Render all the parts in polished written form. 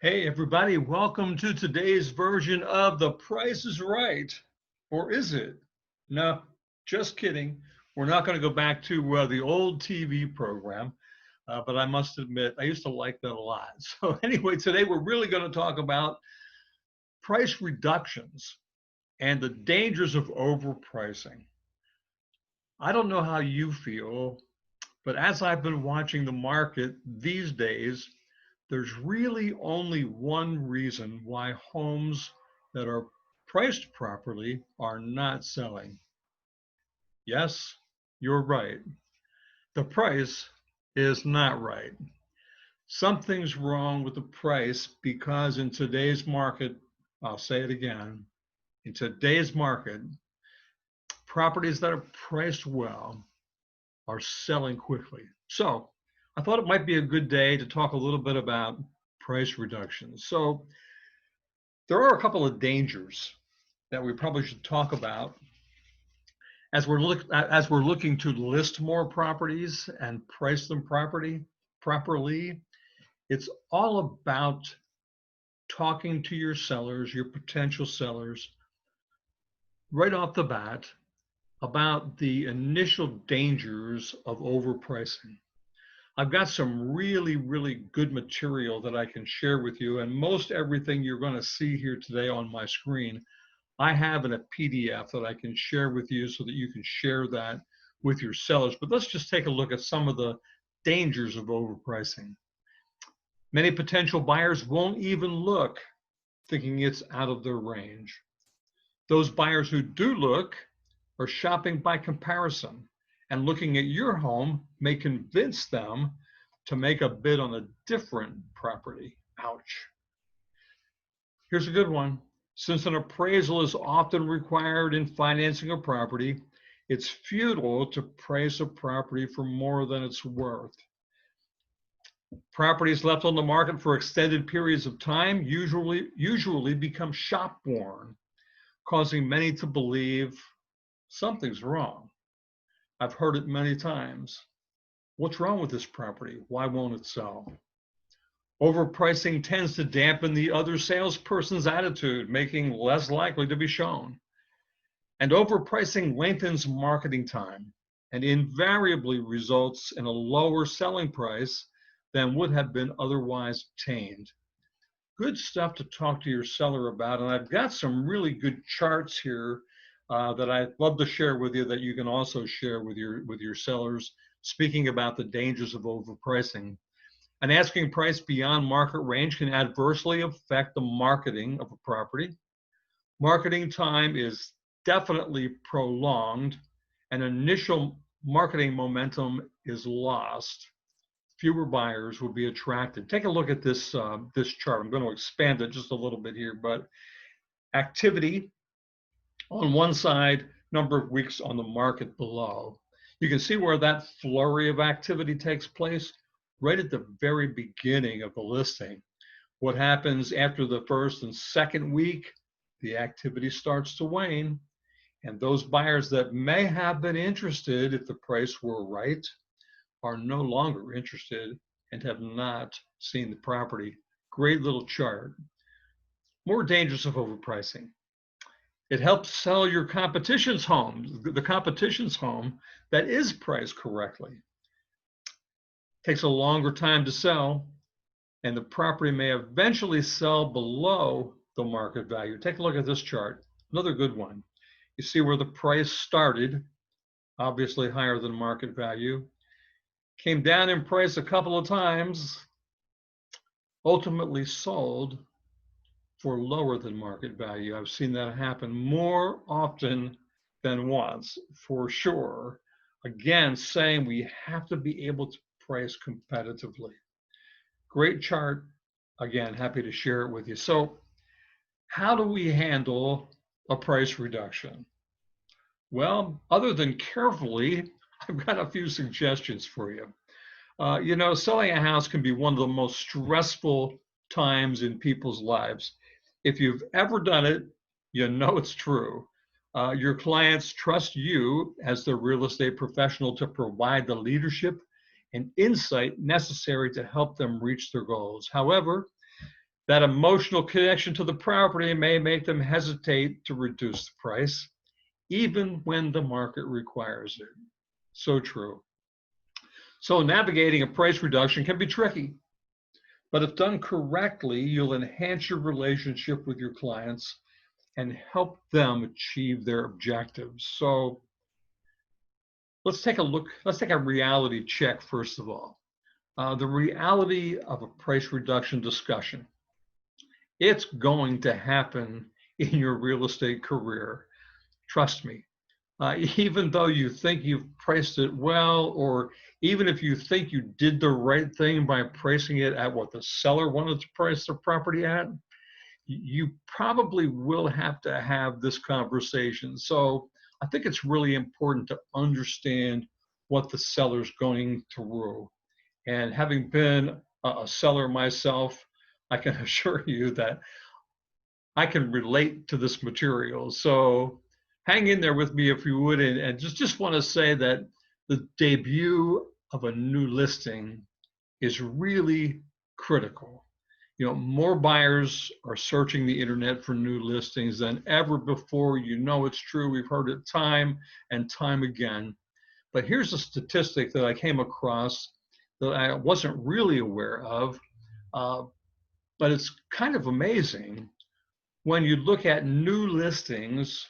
Hey everybody, welcome to today's version of The Price is Right. Or is it? No, just kidding. We're not going to go back to the old TV program, but I must admit, I used to like that a lot. So anyway, today we're really going to talk about price reductions and the dangers of overpricing. I don't know how you feel, but as I've been watching the market these days, there's really only one reason why homes that are priced properly are not selling. Yes, you're right. The price is not right. Something's wrong with the price because in today's market, I'll say it again, in today's market, properties that are priced well are selling quickly. So I thought it might be a good day to talk a little bit about price reductions. So there are a couple of dangers that we probably should talk about as we're looking to list more properties and price them properly. It's all about talking to your sellers, your potential sellers, right off the bat about the initial dangers of overpricing. I've got some really good material that I can share with you, and most everything you're going to see here today on my screen I have in a PDF that I can share with you so that you can share that with your sellers. But let's just take a look at some of the dangers of overpricing. Many potential buyers won't even look, thinking it's out of their range. Those buyers who do look are shopping by comparison, and looking at your home may convince them to make a bid on a different property. Ouch. Here's a good one. Since an appraisal is often required in financing a property, it's futile to price a property for more than it's worth. Properties left on the market for extended periods of time usually become shop-worn, causing many to believe something's wrong. I've heard it many times. What's wrong with this property? Why won't it sell? Overpricing tends to dampen the other salesperson's attitude, making less likely to be shown. And overpricing lengthens marketing time and invariably results in a lower selling price than would have been otherwise obtained. Good stuff to talk to your seller about. And I've got some really good charts here that I'd love to share with you that you can also share with your sellers, speaking about the dangers of overpricing. An asking price beyond market range can adversely affect the marketing of a property. Marketing time is definitely prolonged, and initial marketing momentum is lost. Fewer buyers will be attracted. Take a look at this chart. I'm going to expand it just a little bit here, but activity on one side, number of weeks on the market below. You can see where that flurry of activity takes place right at the very beginning of the listing. What happens after the first and second week? The activity starts to wane, and those buyers that may have been interested if the price were right are no longer interested and have not seen the property. Great little chart. More dangers of overpricing. It helps sell your competition's home, the competition's home that is priced correctly. Takes a longer time to sell, and the property may eventually sell below the market value. Take a look at this chart, another good one. You see where the price started, obviously higher than market value, came down in price a couple of times, ultimately sold for lower than market value. I've seen that happen more often than once, for sure. Again, saying we have to be able to price competitively. Great chart. Again, happy to share it with you. So how do we handle a price reduction? Well, other than carefully, I've got a few suggestions for you. Selling a house can be one of the most stressful times in people's lives. If you've ever done it, you know it's true. Your clients trust you as the real estate professional to provide the leadership and insight necessary to help them reach their goals. However, That emotional connection to the property may make them hesitate to reduce the price, even when the market requires it. So true. So navigating a price reduction can be tricky, but if done correctly, you'll enhance your relationship with your clients and help them achieve their objectives. So let's take a look, let's take a reality check first of all. The reality of a price reduction discussion. It's going to happen in your real estate career. Trust me. Even though you think you've priced it well, or even if you think you did the right thing by pricing it at what the seller wanted to price the property at, you probably will have to have this conversation. So I think it's really important to understand what the seller's going through. And having been a seller myself, I can assure you that I can relate to this material. So hang in there with me if you would, and just want to say that the debut of a new listing is really critical. You know, more buyers are searching the internet for new listings than ever before. You know it's true. We've heard it time and time again. But here's a statistic that I came across that I wasn't really aware of, but it's kind of amazing. When you look at new listings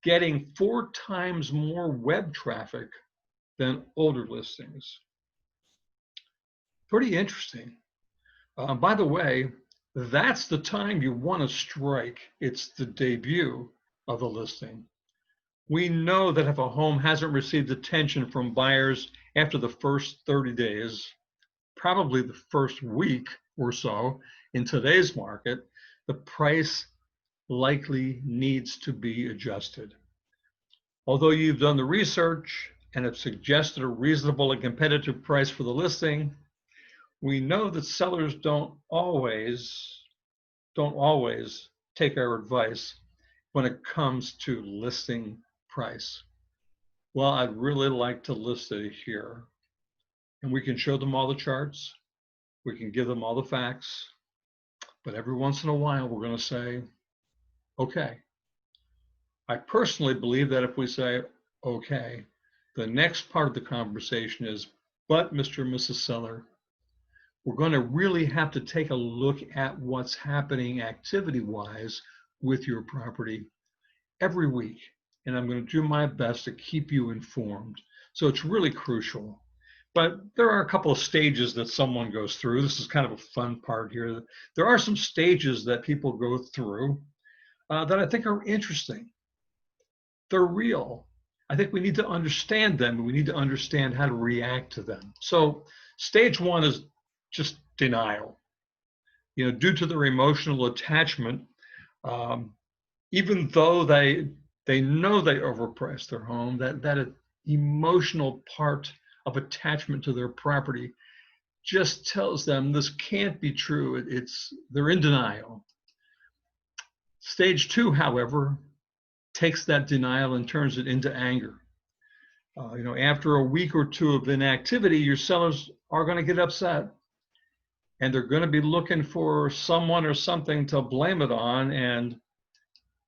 getting 4 times more web traffic than older listings. Pretty interesting. By the way, that's the time you want to strike. It's the debut of the listing. We know that if a home hasn't received attention from buyers after the first 30 days, probably the first week or so in today's market, the price likely needs to be adjusted. Although you've done the research and have suggested a reasonable and competitive price for the listing, we know that sellers don't always take our advice when it comes to listing price. Well, I'd really like to list it here. And we can show them all the charts. We can give them all the facts. But every once in a while, we're going to say, okay. I personally believe that if we say, okay, the next part of the conversation is, but Mr. and Mrs. Seller, we're going to really have to take a look at what's happening activity-wise with your property every week. And I'm going to do my best to keep you informed. So it's really crucial. But there are a couple of stages that someone goes through. This is kind of a fun part here. There are some stages that people go through that I think are interesting. They're real. I think we need to understand them, and we need to understand how to react to them. So stage one is just denial. You know, due to their emotional attachment, even though they know they overpriced their home, that emotional part of attachment to their property just tells them this can't be true. They're in denial. Stage two, however, takes that denial and turns it into anger. You know, after a week or two of inactivity, your sellers are going to get upset, and they're going to be looking for someone or something to blame it on. And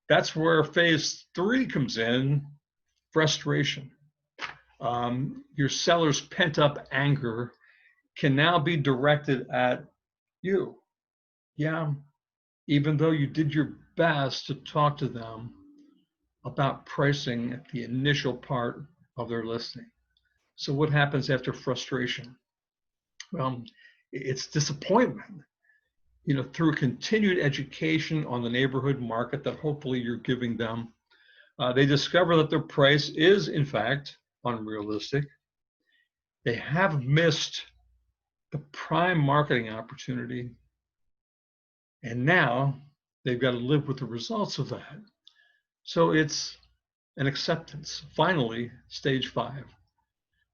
that's where phase three comes in, frustration. Your seller's pent-up anger can now be directed at you. Yeah, even though you did your best to talk to them about pricing at the initial part of their listing. So what happens after frustration? Well, it's disappointment. You know, through continued education on the neighborhood market that hopefully you're giving them, they discover that their price is in fact unrealistic. They have missed the prime marketing opportunity, and now they've got to live with the results of that. So it's an acceptance. Finally, stage 5.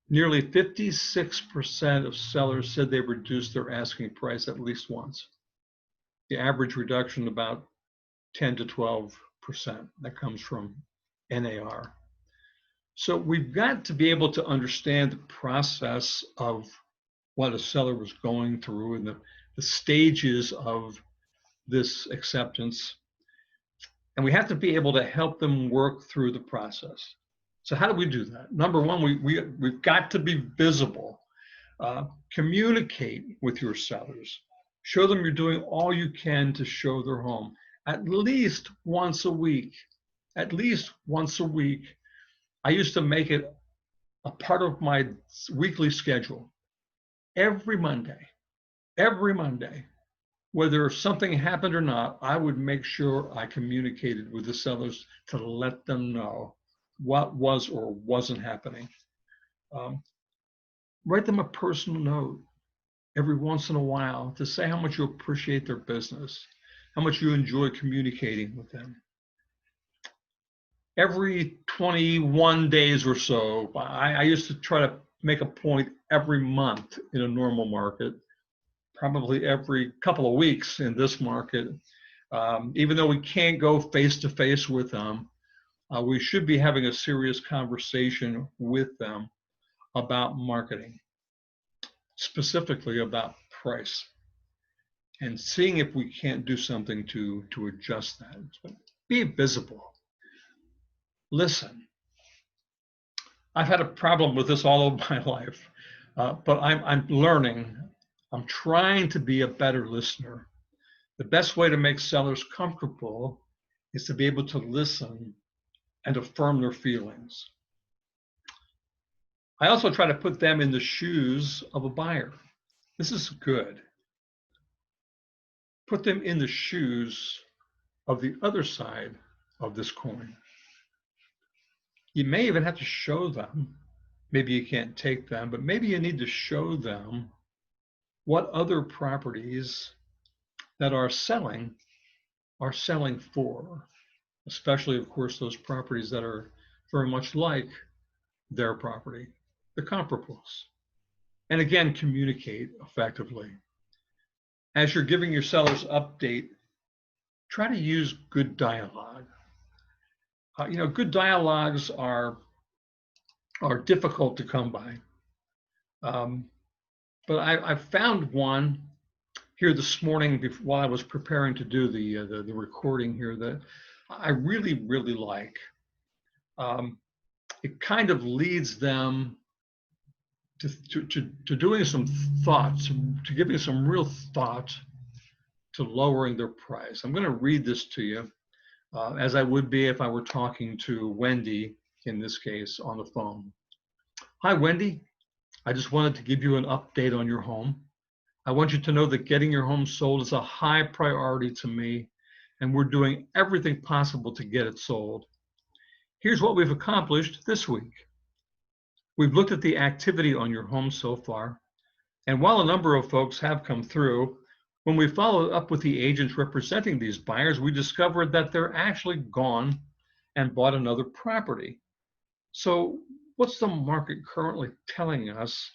Nearly 56% of sellers said they reduced their asking price at least once. The average reduction about 10 to 12%. That comes from NAR. So we've got to be able to understand the process of what a seller was going through and the stages of this acceptance. And we have to be able to help them work through the process. So how do we do that? Number one, we've got to be visible. Communicate with your sellers. Show them you're doing all you can to show their home at least once a week. At least once a week. I used to make it a part of my weekly schedule. Every Monday, whether something happened or not, I would make sure I communicated with the sellers to let them know what was or wasn't happening. Write them a personal note every once in a while to say how much you appreciate their business, how much you enjoy communicating with them. Every 21 days or so, I used to try to make a point every month in a normal market, probably every couple of weeks in this market. Even though we can't go face to face with them, we should be having a serious conversation with them about marketing, specifically about price, and seeing if we can't do something to adjust that. But be visible. Listen. I've had a problem with this all of my life, but I'm learning. I'm trying to be a better listener. The best way to make sellers comfortable is to be able to listen and affirm their feelings. I also try to put them in the shoes of a buyer. This is good. Put them in the shoes of the other side of this coin. You may even have to show them. Maybe you can't take them, but maybe you need to show them what other properties that are selling for, especially, of course, those properties that are very much like their property, the comparables. And again, communicate effectively. As you're giving your sellers update, try to use good dialogue. Good dialogues are difficult to come by. But I found one here this morning while I was preparing to do the recording here that I really, really like. It kind of leads them to doing some thoughts, to giving some real thought to lowering their price. I'm going to read this to you as I would be if I were talking to Wendy, in this case, on the phone. Hi, Wendy. I just wanted to give you an update on your home. I want you to know that getting your home sold is a high priority to me, and we're doing everything possible to get it sold. Here's what we've accomplished this week. We've looked at the activity on your home so far, and while a number of folks have come through, when we followed up with the agents representing these buyers, we discovered that they're actually gone and bought another property. So what's the market currently telling us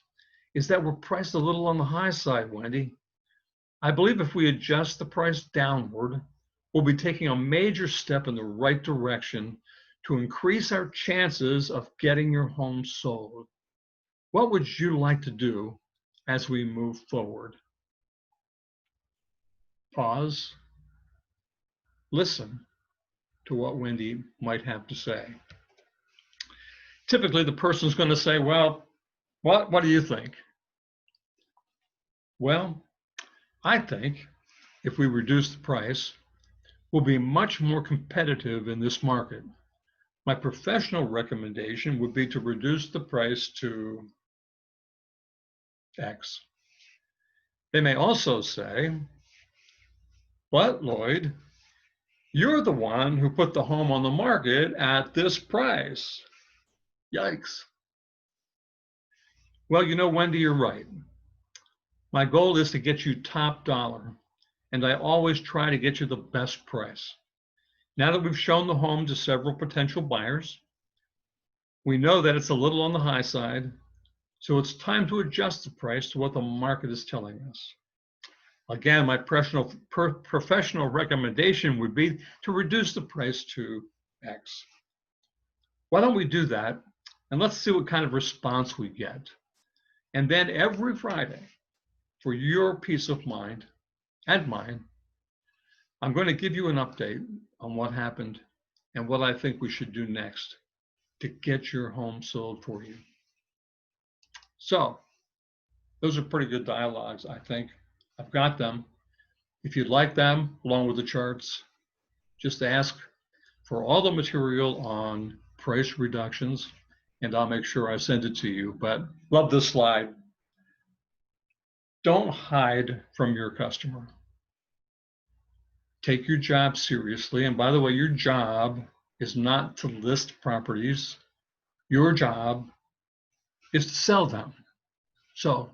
is that we're priced a little on the high side, Wendy. I believe if we adjust the price downward, we'll be taking a major step in the right direction to increase our chances of getting your home sold. What would you like to do as we move forward? Pause. Listen to what Wendy might have to say. Typically, the person's going to say, well, what do you think? Well, I think if we reduce the price, we'll be much more competitive in this market. My professional recommendation would be to reduce the price to X. They may also say, but Lloyd, you're the one who put the home on the market at this price. Yikes. Well, Wendy, you're right. My goal is to get you top dollar, and I always try to get you the best price. Now that we've shown the home to several potential buyers, we know that it's a little on the high side, so it's time to adjust the price to what the market is telling us. Again, my professional recommendation would be to reduce the price to X. Why don't we do that? And let's see what kind of response we get. And then every Friday, for your peace of mind and mine, I'm going to give you an update on what happened and what I think we should do next to get your home sold for you. So those are pretty good dialogues, I think. I've got them. If you'd like them, along with the charts, just ask for all the material on price reductions, and I'll make sure I send it to you. But love this slide. Don't hide from your customer. Take your job seriously. And by the way, your job is not to list properties. Your job is to sell them. So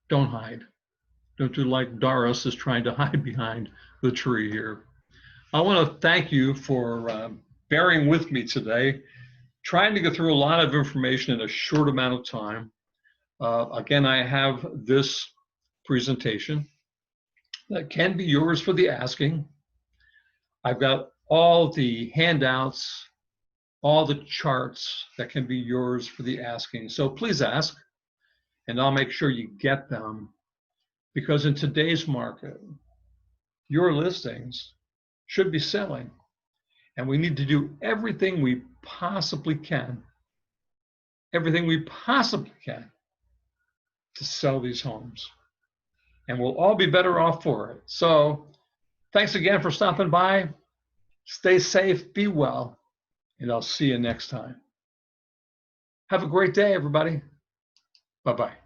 don't hide. Don't do like Doris is trying to hide behind the tree here. I want to thank you for bearing with me today, trying to get through a lot of information in a short amount of time. Again, I have this presentation that can be yours for the asking. I've got all the handouts, all the charts that can be yours for the asking. So please ask, and I'll make sure you get them, because in today's market, your listings should be selling, and we need to do everything we possibly can to sell these homes. And we'll all be better off for it. So thanks again for stopping by. Stay safe, be well, and I'll see you next time. Have a great day, everybody. Bye-bye.